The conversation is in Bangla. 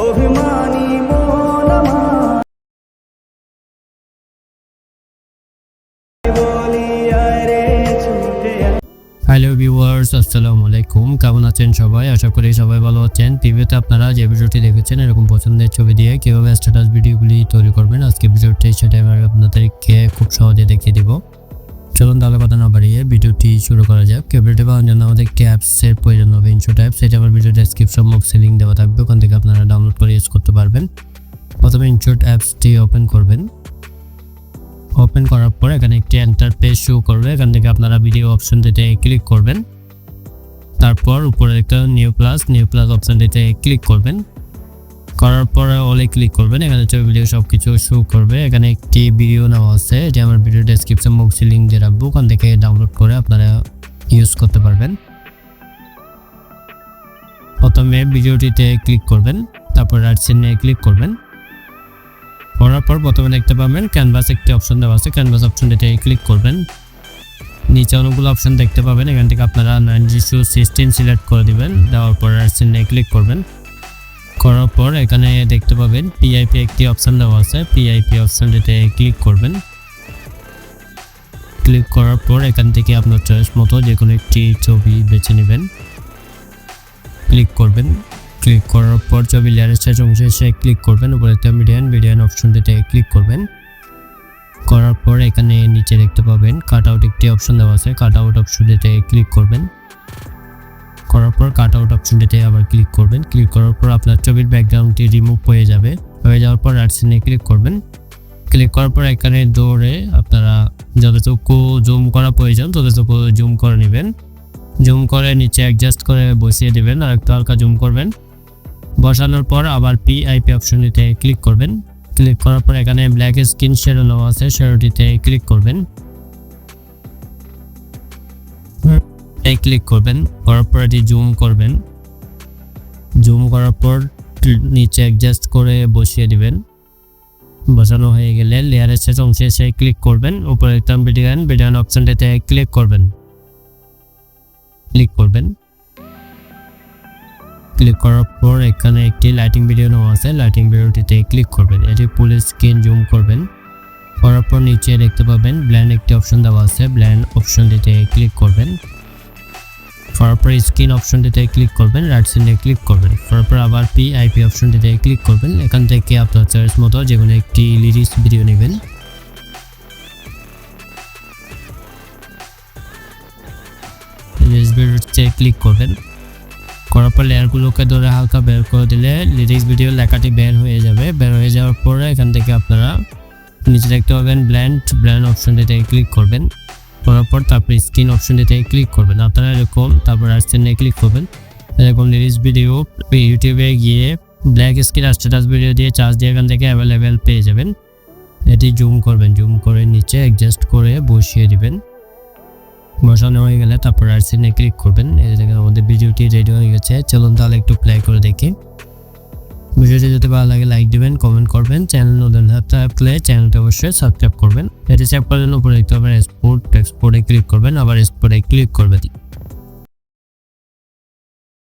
অভিমানী মন আমার বলি আয় রে ছুটে আয়। হ্যালো ভিউয়ার্স, আসসালামু আলাইকুম। কেমন আছেন সবাই? আশা করি সবাই ভালো আছেন। প্রিভিউতে আপনারা যে ভিডিওটি দেখেছেন এরকম পছন্দের ছবি দিয়ে কীভাবে স্ট্যাটাস ভিডিওগুলি তৈরি করবেন, আজকে ভিডিওটি সেটা আমি আপনাদেরকে খুব সহজে দেখিয়ে দিব। চলুন তাহলে কথা না বাড়িয়ে ভিডিওটি শুরু করা যাক। ভিডিওটি পাওয়ার জন্য আমাদের একটি অ্যাপসের প্রয়োজন হবে, ইনশর্ট অ্যাপস। সেটা আমার ভিডিও ডেসক্রিপশন বক্সে লিঙ্ক দেওয়া থাকবে, ওখান থেকে আপনারা ডাউনলোড করে ইউজ করতে পারবেন। প্রথমে ইনশর্ট অ্যাপসটি ওপেন করবেন। ওপেন করার পর এখানে একটি এন্টার পেজ শো করবে, এখান থেকে আপনারা ভিডিও অপশনটিতে ক্লিক করবেন। তারপর উপরে একটা নিউ প্লাস অপশনটিতে ক্লিক করবেন। করার পর অলে ক্লিক করবেন, এখানে ছবি ভিডিও সব কিছু শো করবে। এখানে একটি ভিডিও নেওয়া আছে, যে আমার ভিডিও ডেসক্রিপশন বক্সে লিঙ্ক দিয়ে রাখবো, ওখান থেকে ডাউনলোড করে আপনারা ইউজ করতে পারবেন। প্রথমে ভিডিওটিতে ক্লিক করবেন, তারপর রাইট সাইডে ক্লিক করবেন। করার পর প্রথমে দেখতে পাবেন ক্যানভাস একটি অপশন দেওয়া আছে, ক্যানভাস অপশনটিতে ক্লিক করবেন। নিচে অনেকগুলো অপশন দেখতে পাবেন, এখান থেকে আপনারা 9:16 সিলেক্ট করে দিবেন। দেওয়ার পর রাইট সাইডে ক্লিক করবেন। করার পর এখানে দেখতে পাবেন পিআইপি একটি অপশন দেওয়া আছে, পিআইপি অপশনটিতে ক্লিক করবেন। ক্লিক করার পর এখান থেকে আপনার চয়েস মতো যে কোনো একটি ছবি বেছে নেবেন। ক্লিক করবেন। ক্লিক করার পর ছবি লেয়ারের শেষ অংশে এসে ক্লিক করবেন। উপরে একটা মিডিয়ান অপশনটিতে ক্লিক করবেন। করার পর এখানে নিচে দেখতে পাবেন কাট আউট একটি অপশন দেওয়া আছে, কাট আউট অপশনটিতে ক্লিক করবেন। করার পর কাট আউট অপশনটিতে আবার ক্লিক করবেন। ক্লিক করার পর আপনার ছবির ব্যাকগ্রাউন্ডটি রিমুভ হয়ে যাবে। হয়ে যাওয়ার পর রাইট সাইডে ক্লিক করবেন। ক্লিক করার পর এখানে দৌড়ে আপনারা যতটুকু জুম করা প্রয়োজন ততটুকু জুম করে নেবেন। জুম করে নিচে অ্যাডজাস্ট করে বসিয়ে দেবেন, আর একটু হালকা জুম করবেন। বসানোর পর আবার পিআইপি অপশনটিতে ক্লিক করবেন। ক্লিক করার পর এখানে ব্ল্যাক স্ক্রিন শ্যাডো নেওয়া আছে, শ্যাডোটিতে ক্লিক করবেন। ক্লিক করবেন, করার পর এটি জুম করবেন। জুম করার পর নিচে অ্যাডজাস্ট করে বসিয়ে দিবেন। বসানো হয়ে গেলে লেয়ারের শেষ অংশে এসে ক্লিক করবেন। উপরে একটা ভিডিও অপশনটিতে ক্লিক করবেন। ক্লিক করার পর এখানে একটি লাইটিং ভিডিও নেওয়া আছে, লাইটিং ভিডিওটিতে ক্লিক করবেন। এটি ফুল স্ক্রিন জুম করবেন। করার পর নিচে দেখতে পাবেন ব্ল্যান্ড একটি অপশন দেওয়া আছে, ব্ল্যান্ড অপশনটিতে ক্লিক করবেন। করার পর স্ক্রিন অপশনটিতে ক্লিক করবেন, রাইট সাইডে ক্লিক করবেন। করার পর আবার পিআইপি অপশনটিতে ক্লিক করবেন। এখান থেকে আপনার চয়েস মতো যে কোনো একটি লিরিক্স ভিডিও নেবেন। ভিডিওতে ক্লিক করবেন। করার পর লেয়ারগুলোকে ধরে হালকা বের করে দিলে লিরিক্স ভিডিও লেখাটি বের হয়ে যাবে। বের হয়ে যাওয়ার পরে এখান থেকে আপনারা নিচে দেখতে পাবেন ব্ল্যান্ড অপশনটিতে ক্লিক করবেন। করার পর তারপর স্ক্রিন অপশনটিতে ক্লিক করবেন। আপনারা এরকম তারপর রাইট সাইডে ক্লিক করবেন। এরকম লিরিক্স ভিডিও ইউটিউবে গিয়ে ব্ল্যাক স্ক্রিন স্ট্যাটাস ভিডিও দিয়ে চার্জ দিয়ে এখান থেকে অ্যাভেলেবেল পেয়ে যাবেন। এটি জুম করবেন, জুম করে নিচে অ্যাডজাস্ট করে বসিয়ে দিবেন। বসানো হয়ে গেলে তারপর রাইট সাইডে ক্লিক করবেন। এই দেখেন আমাদের ভিডিওটি রেডি হয়ে গেছে। চলুন তাহলে একটু প্লে করে দেখি। ভিডিওটি যদি ভালো লাগে লাইক দিবেন, কমেন্ট করবেন। চ্যানেল নতুন থাকলে চ্যানেলটা অবশ্যই সাবস্ক্রাইব করবেন। এটি সেভ করার জন্য উপরে দেখতে পাবেন এক্সপোর্টে ক্লিক করবেন, আবার এক্সপোর্টে ক্লিক করবেন।